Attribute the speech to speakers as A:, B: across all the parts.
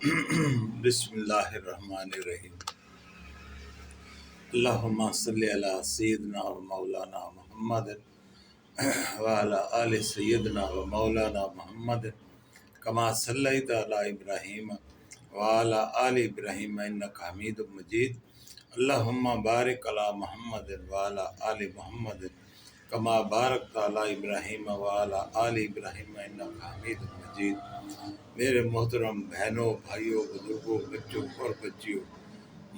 A: بسم اللہ الرحمن الرحیم۔ اللہم صلی علی سیدنا و مولانا محمد وعلی آل سیدنا و مولانا محمد کما صلیت علی ابراہیم وعلی آل ابراہیم انک حمید مجید۔ اللہم بارک علی محمد وعلی آل محمد کما بارکت علی ابراہیم وعلی آل ابراہیم انک حمید مجید۔ میرے محترم بہنوں، بھائیوں، بزرگوں، بچوں اور بچیوں،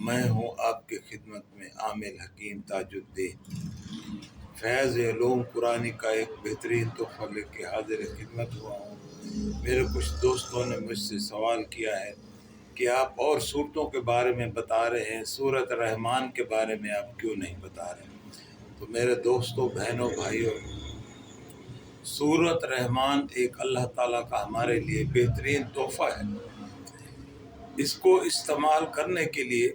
A: میں ہوں آپ کی خدمت میں عامل حکیم تاج الدین۔ فیض علوم قرآنی کا ایک بہترین تحفہ لے کے حاضر خدمت ہوا ہوں۔ میرے کچھ دوستوں نے مجھ سے سوال کیا ہے کہ آپ اور صورتوں کے بارے میں بتا رہے ہیں، سورۃ رحمان کے بارے میں آپ کیوں نہیں بتا رہے؟ تو میرے دوستوں، بہنوں، بھائیوں، سورۃ رحمان ایک اللہ تعالیٰ کا ہمارے لیے بہترین تحفہ ہے۔ اس کو استعمال کرنے کے لیے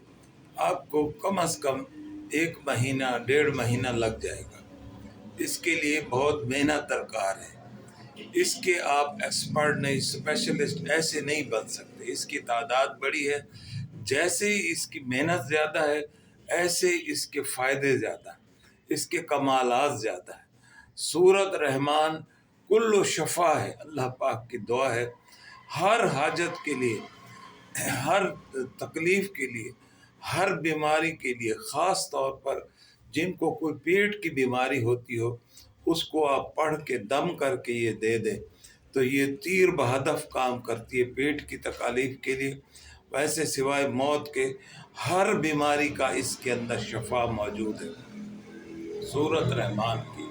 A: آپ کو کم از کم 1 مہینہ 1.5 مہینہ لگ جائے گا۔ اس کے لیے بہت محنت درکار ہے۔ اس کے آپ ایکسپرٹ نہیں، اسپیشلسٹ ایسے نہیں بن سکتے۔ اس کی تعداد بڑی ہے، جیسے ہی اس کی محنت زیادہ ہے ایسے اس کے فائدے زیادہ ہیں، اس کے کمالات زیادہ ہیں۔ سورۃ رحمان کل شفا ہے، اللہ پاک کی دعا ہے، ہر حاجت کے لیے، ہر تکلیف کے لیے، ہر بیماری کے لیے، خاص طور پر جن کو کوئی پیٹ کی بیماری ہوتی ہو، اس کو آپ پڑھ کے دم کر کے یہ دے دیں تو یہ تیر بہدف کام کرتی ہے پیٹ کی تکالیف کے لیے۔ ویسے سوائے موت کے ہر بیماری کا اس کے اندر شفا موجود ہے سورۃ رحمان کی۔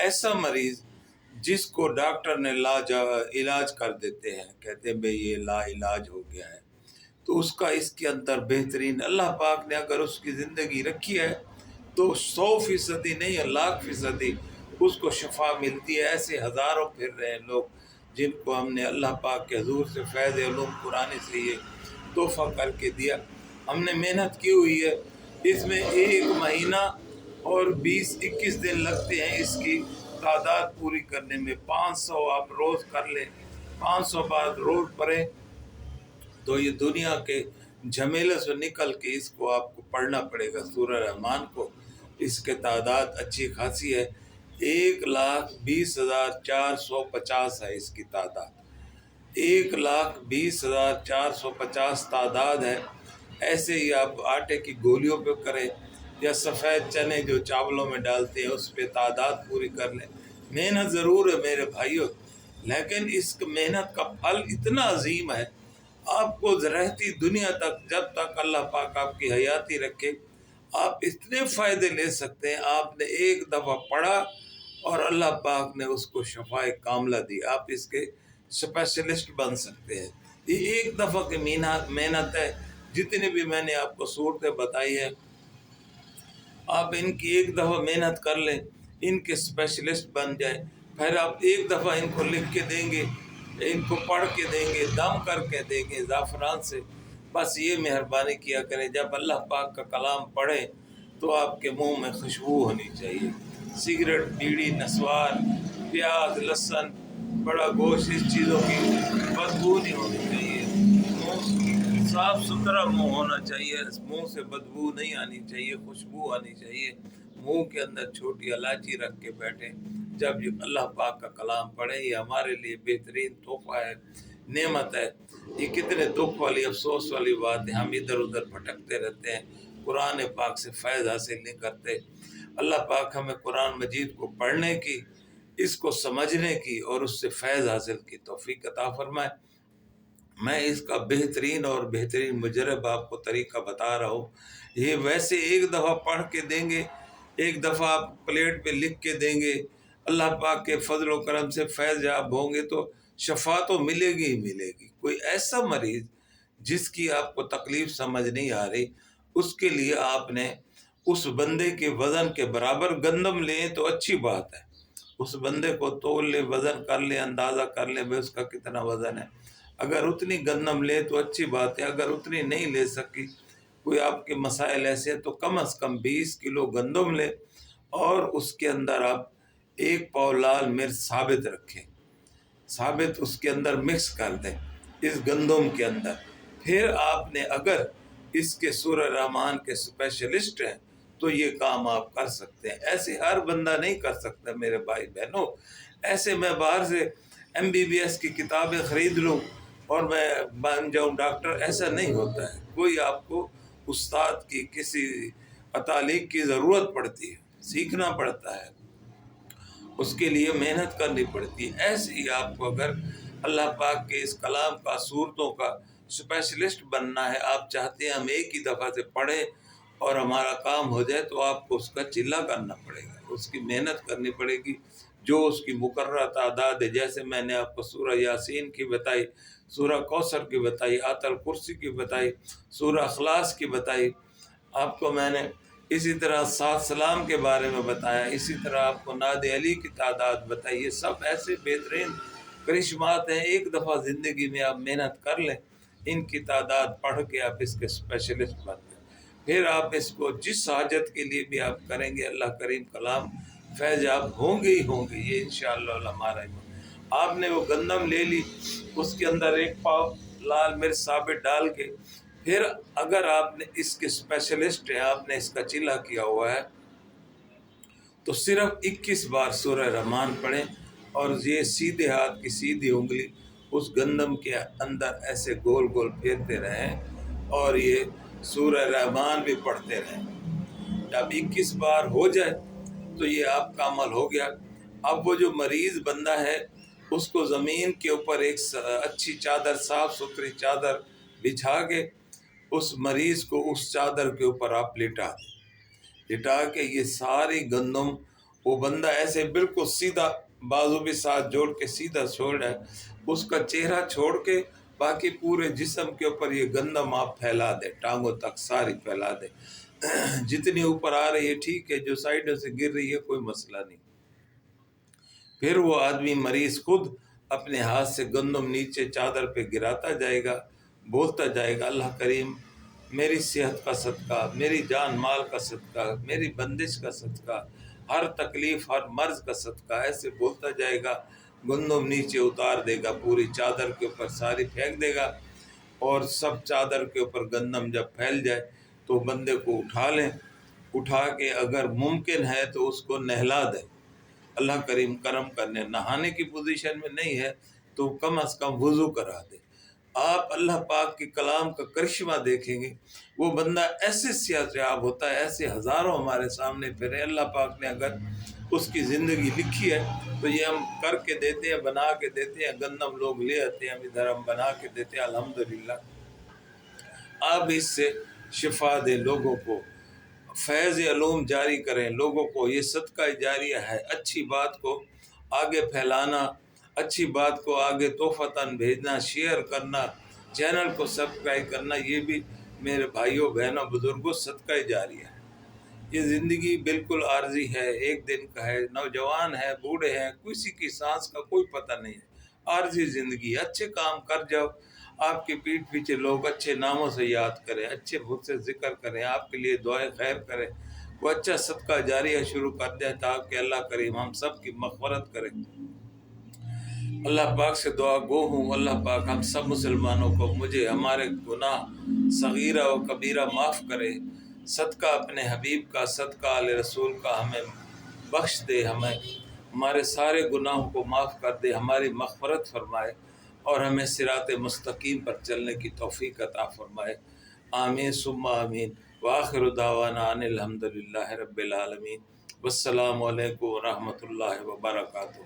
A: ایسا مریض جس کو ڈاکٹر نے علاج کر دیتے ہیں، کہتے ہیں بھئی یہ لا علاج ہو گیا ہے، تو اس کا اس کے اندر بہترین، اللہ پاک نے اگر اس کی زندگی رکھی ہے تو 100% نہیں، 1,00,000% اس کو شفا ملتی ہے۔ ایسے ہزاروں پھر رہے ہیں لوگ جن کو ہم نے اللہ پاک کے حضور سے فیض علوم قرآن سے یہ تحفہ کر کے دیا۔ ہم نے محنت کی ہوئی ہے، اس میں 1 مہینہ اور 20-21 دن لگتے ہیں اس کی تعداد پوری کرنے میں۔ 500 آپ روز کر لیں، 500 بعد روز پڑھیں تو یہ دنیا کے جھمیلے سے نکل کے اس کو آپ کو پڑھنا پڑے گا سورہ رحمان کو۔ اس کے تعداد اچھی خاصی ہے، 1,20,450 ہے اس کی تعداد، 1,20,450 تعداد ہے۔ ایسے ہی آپ آٹے کی گولیوں پہ کریں یا سفید چنے جو چاولوں میں ڈالتے ہیں اس پہ تعداد پوری کر لیں۔ محنت ضرور ہے میرے بھائیوں، لیکن اس محنت کا پھل اتنا عظیم ہے، آپ کو رہتی دنیا تک، جب تک اللہ پاک آپ کی حیاتی رکھے، آپ اتنے فائدے لے سکتے ہیں۔ آپ نے ایک دفعہ پڑھا اور اللہ پاک نے اس کو شفائے کاملہ دی، آپ اس کے اسپیشلسٹ بن سکتے ہیں۔ یہ ایک دفعہ کی محنت ہے۔ جتنی بھی میں نے آپ کو صورتیں بتائی ہیں، آپ ان کی ایک دفعہ محنت کر لیں، ان کے اسپیشلسٹ بن جائیں، پھر آپ ایک دفعہ ان کو لکھ کے دیں گے، ان کو پڑھ کے دیں گے، دم کر کے دیں گے زعفران سے۔ بس یہ مہربانی کیا کریں، جب اللہ پاک کا کلام پڑھیں تو آپ کے منہ میں خوشبو ہونی چاہیے۔ سگریٹ، بیڑی، نسوار، پیاز، لہسن، بڑا گوشت، اس چیزوں کی بدبو نہیں ہونی چاہیے۔ منہ صاف ستھرا منہ ہونا چاہیے، منہ سے بدبو نہیں آنی چاہیے، خوشبو آنی چاہیے۔ منہ کے اندر چھوٹی الائچی رکھ کے بیٹھیں جب یہ اللہ پاک کا کلام پڑھیں۔ یہ ہمارے لیے بہترین تحفہ ہے، نعمت ہے۔ یہ کتنے دکھ والی، افسوس والی بات ہے، ہم ادھر ادھر بھٹکتے رہتے ہیں، قرآن پاک سے فیض حاصل نہیں کرتے۔ اللہ پاک ہمیں قرآن مجید کو پڑھنے کی، اس کو سمجھنے کی اور اس سے فیض حاصل کی توفیق عطا فرمائے۔ میں اس کا بہترین اور بہترین مجرب آپ کو طریقہ بتا رہا ہوں۔ یہ ویسے ایک دفعہ پڑھ کے دیں گے، ایک دفعہ آپ پلیٹ پہ لکھ کے دیں گے، اللہ پاک کے فضل و کرم سے فیض یاب ہوں گے تو شفا تو ملے گی ہی ملے گی۔ کوئی ایسا مریض جس کی آپ کو تکلیف سمجھ نہیں آ رہی، اس کے لیے آپ نے اس بندے کے وزن کے برابر گندم لیں تو اچھی بات ہے، اس بندے کو تول لیں، وزن کر لیں، اندازہ کر لیں بھئی اس کا کتنا وزن ہے۔ اگر اتنی گندم لے تو اچھی بات ہے، اگر اتنی نہیں لے سکی، کوئی آپ کے مسائل ایسے ہیں تو کم از کم 20 کلو گندم لے اور اس کے اندر آپ 1 پاؤ لال مرچ ثابت رکھیں، ثابت اس کے اندر مکس کر دیں، اس گندم کے اندر. پھر آپ نے اگر اس کے سورہ رحمان کے اسپیشلسٹ ہیں تو یہ کام آپ کر سکتے ہیں. ایسے ہر بندہ نہیں کر سکتا میرے بھائی بہنوں. ایسے میں باہر سے MBBS کی کتابیں خرید لوں اور میں بن جاؤں ڈاکٹر، ایسا نہیں ہوتا ہے. کوئی آپ کو استاد کی کسی تعلیق کی ضرورت پڑتی ہے، سیکھنا پڑتا ہے، اس کے لیے محنت کرنی پڑتی ہے. ایسے ہی آپ کو اگر اللہ پاک کے اس کلام کا، صورتوں کا اسپیشلسٹ بننا ہے، آپ چاہتے ہیں ہم ایک ہی دفعہ سے پڑھیں اور ہمارا کام ہو جائے، تو آپ کو اس کا چلہ کرنا پڑے گا، اس کی محنت کرنی پڑے گی. جو اس کی مقررہ تعداد ہے، جیسے میں نے آپ کو سورہ یاسین کی بتائی، سورہ کوثر کی بتائی، آیت الکرسی کی بتائی، سورہ اخلاص کی بتائی آپ کو میں نے، اسی طرح 7 سلام کے بارے میں بتایا، اسی طرح آپ کو ناد علی کی تعداد بتائی. یہ سب ایسے بہترین کرشمات ہیں. ایک دفعہ زندگی میں آپ محنت کر لیں، ان کی تعداد پڑھ کے آپ اس کے اسپیشلسٹ بن گئے. پھر آپ اس کو جس حاجت کے لیے بھی آپ کریں گے، اللہ کریم کلام فیض یاب ہوں گے ہی ہوں گے. یہ انشاءاللہ ہمارا آپ نے وہ گندم لے لی، اس کے اندر 1 پاؤ لال مرچ ثابت ڈال کے، پھر اگر آپ نے اس کے اسپیشلسٹ ہیں، آپ نے اس کا چلہ کیا ہوا ہے، تو صرف 21 بار سورہ رحمان پڑھیں اور یہ سیدھے ہاتھ کی سیدھی انگلی اس گندم کے اندر ایسے گول گول پھیرتے رہیں اور یہ سورہ رحمان بھی پڑھتے رہیں. جب 21 بار ہو جائے تو یہ آپ کا عمل ہو گیا. اب وہ جو مریض بندہ ہے، اس کو زمین کے اوپر ایک اچھی چادر، صاف ستھری چادر بچھا کے اس مریض کو اس چادر کے اوپر آپ لٹا کے یہ ساری گندم، وہ بندہ ایسے بالکل سیدھا بازو بھی ساتھ جوڑ کے سیدھا چھوڑ ہے، اس کا چہرہ چھوڑ کے باقی پورے جسم کے اوپر یہ گندم آپ پھیلا دے، ٹانگوں تک ساری پھیلا دے. جتنی اوپر آ رہی ہے ٹھیک ہے، جو سائیڈوں سے گر رہی ہے کوئی مسئلہ نہیں. پھر وہ آدمی مریض خود اپنے ہاتھ سے گندم نیچے چادر پہ گراتا جائے گا، بولتا جائے گا اللہ کریم میری صحت کا صدقہ، میری جان مال کا صدقہ، میری بندش کا صدقہ، ہر تکلیف ہر مرض کا صدقہ، ایسے بولتا جائے گا. گندم نیچے اتار دے گا، پوری چادر کے اوپر ساری پھینک دے گا، اور سب چادر کے اوپر گندم جب پھیل جائے تو بندے کو اٹھا لیں، اٹھا کے اگر ممکن ہے تو اس کو نہلا دیں. اللہ کریم کرم کرنے، نہانے کی پوزیشن میں نہیں ہے تو کم از کم وضو کرا دے. آپ اللہ پاک کے کلام کا کرشمہ دیکھیں گے، وہ بندہ ایسے صحت یاب ہوتا ہے، ایسے ہزاروں ہمارے سامنے پھرے. اللہ پاک نے اگر اس کی زندگی لکھی ہے تو یہ ہم کر کے دیتے ہیں، بنا کے دیتے ہیں. گندم لوگ لے آتے ہیں، ہم ادھر ہم بنا کے دیتے ہیں. الحمدللہ آپ اس سے شفا دیں، لوگوں کو فیض علوم جاری کریں، لوگوں کو یہ صدقہ جاریہ ہے. اچھی بات کو آگے پھیلانا، اچھی بات کو آگے تحفتاً بھیجنا، شیئر کرنا، چینل کو سبسکرائب کرنا، یہ بھی میرے بھائیوں بہنوں بزرگوں صدقہ جاریہ ہے. یہ زندگی بالکل عارضی ہے، ایک دن کا ہے. نوجوان ہے، بوڑھے ہیں، کسی کی سانس کا کوئی پتہ نہیں ہے. عارضی زندگی. اچھے کام کر جاؤ، آپ کے پیٹھ پیچھے لوگ اچھے ناموں سے یاد کریں، اچھے مجھ سے ذکر کریں، آپ کے لیے دعائیں خیر کریں، وہ اچھا صدقہ جاریہ شروع کر دیں تاکہ اللہ کریم ہم سب کی مغفرت کرے. اللہ پاک سے دعا گو ہوں، اللہ پاک ہم سب مسلمانوں کو، مجھے ہمارے گناہ صغیرہ و کبیرہ معاف کرے. صدقہ اپنے حبیب کا، صدقہ آل رسول کا ہمیں بخش دے، ہمیں ہمارے سارے گناہوں کو معاف کر دے، ہماری مغفرت فرمائے اور ہمیں صراط مستقیم پر چلنے کی توفیق عطا فرمائے. آمین ثم آمین. وآخر دعوانا ان الحمدللہ رب العالمین. والسلام علیکم ورحمۃ اللہ وبرکاتہ.